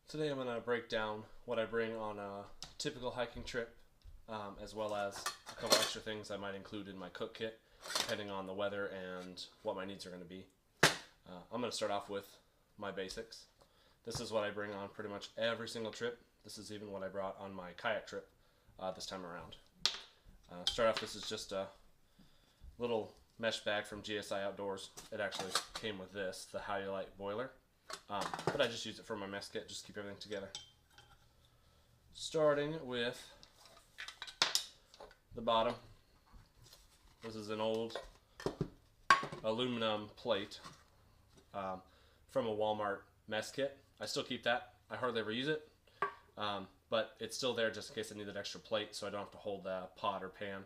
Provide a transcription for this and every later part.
Today I'm going to break down what I bring on a typical hiking trip, as well as a couple extra things I might include in my cook kit, depending on the weather and what my needs are going to be. I'm going to start off with my basics. This is what I bring on pretty much every single trip. This is even what I brought on my kayak trip this time around. Start off, this is just a little mesh bag from GSI Outdoors. It actually came with this, the Highlight boiler. But I just use it for my mess kit, just keep everything together. Starting with the bottom. This is an old aluminum plate from a Walmart mess kit. I still keep that. I hardly ever use it, but it's still there just in case I need that extra plate so I don't have to hold the pot or pan.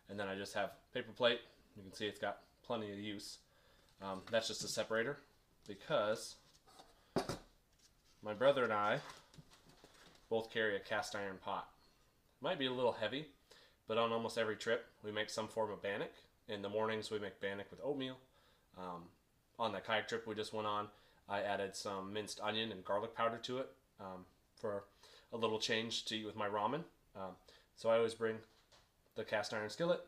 And then I just have paper plate. You can see it's got plenty of use. That's just a separator because my brother and I both carry a cast iron pot. Might be a little heavy, but on almost every trip we make some form of bannock. In the mornings we make bannock with oatmeal. On that kayak trip we just went on, I added some minced onion and garlic powder to it for a little change to eat with my ramen. So I always bring the cast iron skillet.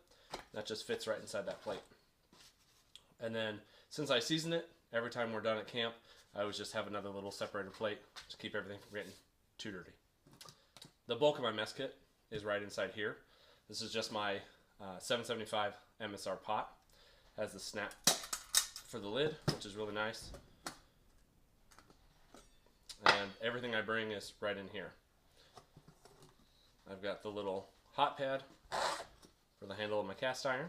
That just fits right inside that plate. And then since I season it, every time we're done at camp, I always just have another little separated plate to keep everything from getting too dirty. The bulk of my mess kit is right inside here. This is just my 775 Msr Pot. Has the snap for the lid, which is really nice. And everything I bring is right in here. I've got the little hot pad for the handle of my cast iron,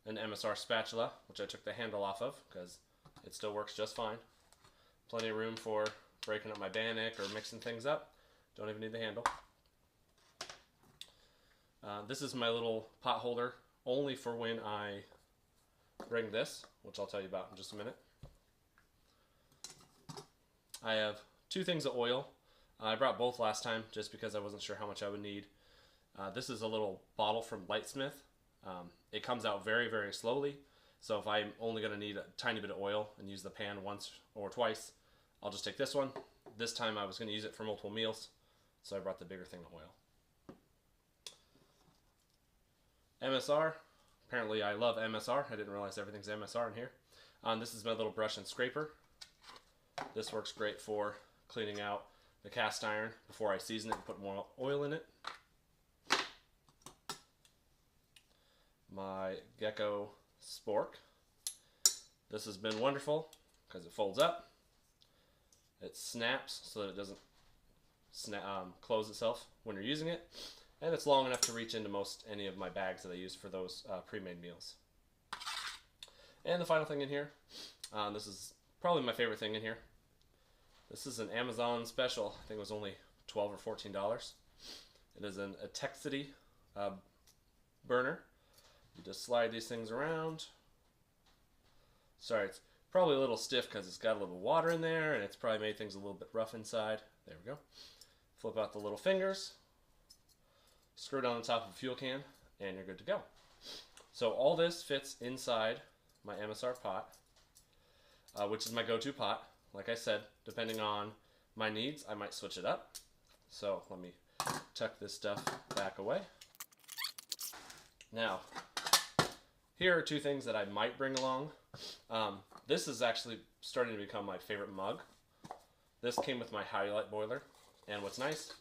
an MSR spatula, which I took the handle off of because it still works just fine. Plenty of room for breaking up my bannock or mixing things up. Don't even need the handle. This is my little pot holder, only for when I bring this, which I'll tell you about in just a minute. I have two things of oil. I brought both last time just because I wasn't sure how much I would need. This is a little bottle from Lightsmith. It comes out very, very slowly. So if I'm only going to need a tiny bit of oil and use the pan once or twice, I'll just take this one. This time I was going to use it for multiple meals, so I brought the bigger thing of oil. MSR. Apparently I love MSR. I didn't realize everything's MSR in here. This is my little brush and scraper. This works great for cleaning out the cast iron before I season it and put more oil in it. My Gecko Spork. This has been wonderful because it folds up, it snaps so that it doesn't close itself when you're using it, and it's long enough to reach into most any of my bags that I use for those pre-made meals. And the final thing in here, this is probably my favorite thing in here. This is an Amazon special. I think it was only $12 or $14. It is an Atexity burner. You just slide these things around. Sorry, it's probably a little stiff because it's got a little water in there and it's probably made things a little bit rough inside. There we go. Flip out the little fingers, screw it on the top of a fuel can, and you're good to go. So all this fits inside my MSR pot, which is my go-to pot. Like I said, depending on my needs, I might switch it up. So let me tuck this stuff back away. Now, here are two things that I might bring along. This is actually starting to become my favorite mug. This came with my Highlight boiler, and what's nice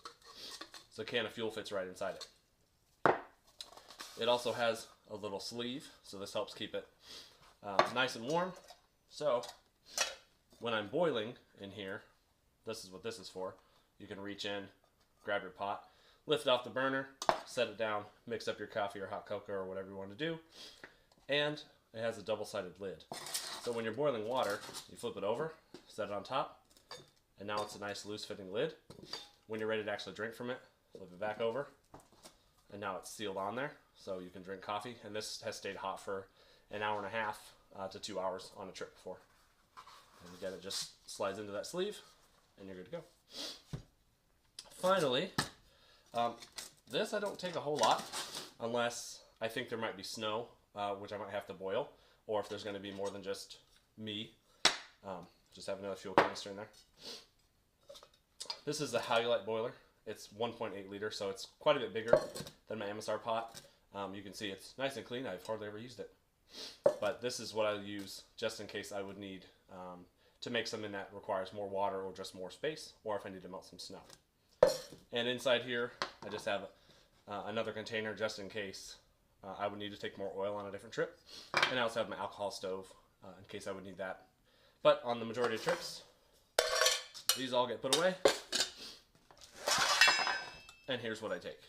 is a can of fuel fits right inside it. It also has a little sleeve, so this helps keep it nice and warm. So when I'm boiling in here, this is what this is for. You can reach in, grab your pot, lift it off the burner, set it down, mix up your coffee or hot cocoa or whatever you want to do. And it has a double-sided lid. So when you're boiling water, you flip it over, set it on top, and now it's a nice loose-fitting lid. When you're ready to actually drink from it, flip it back over, and now it's sealed on there, so you can drink coffee. And this has stayed hot for an hour and a half to 2 hours on a trip before. And again, it just slides into that sleeve, and you're good to go. Finally, this I don't take a whole lot unless I think there might be snow, which I might have to boil, or if there's going to be more than just me. Just have another fuel canister in there. This is the Howlite boiler. It's 1.8 liter, so it's quite a bit bigger than my Msr Pot. You can see it's nice and clean. I've hardly ever used it. But this is what I use just in case I would need to make something that requires more water or just more space, or if I need to melt some snow. And inside here, I just have another container just in case I would need to take more oil on a different trip. And I also have my alcohol stove in case I would need that. But on the majority of trips, these all get put away. And here's what I take.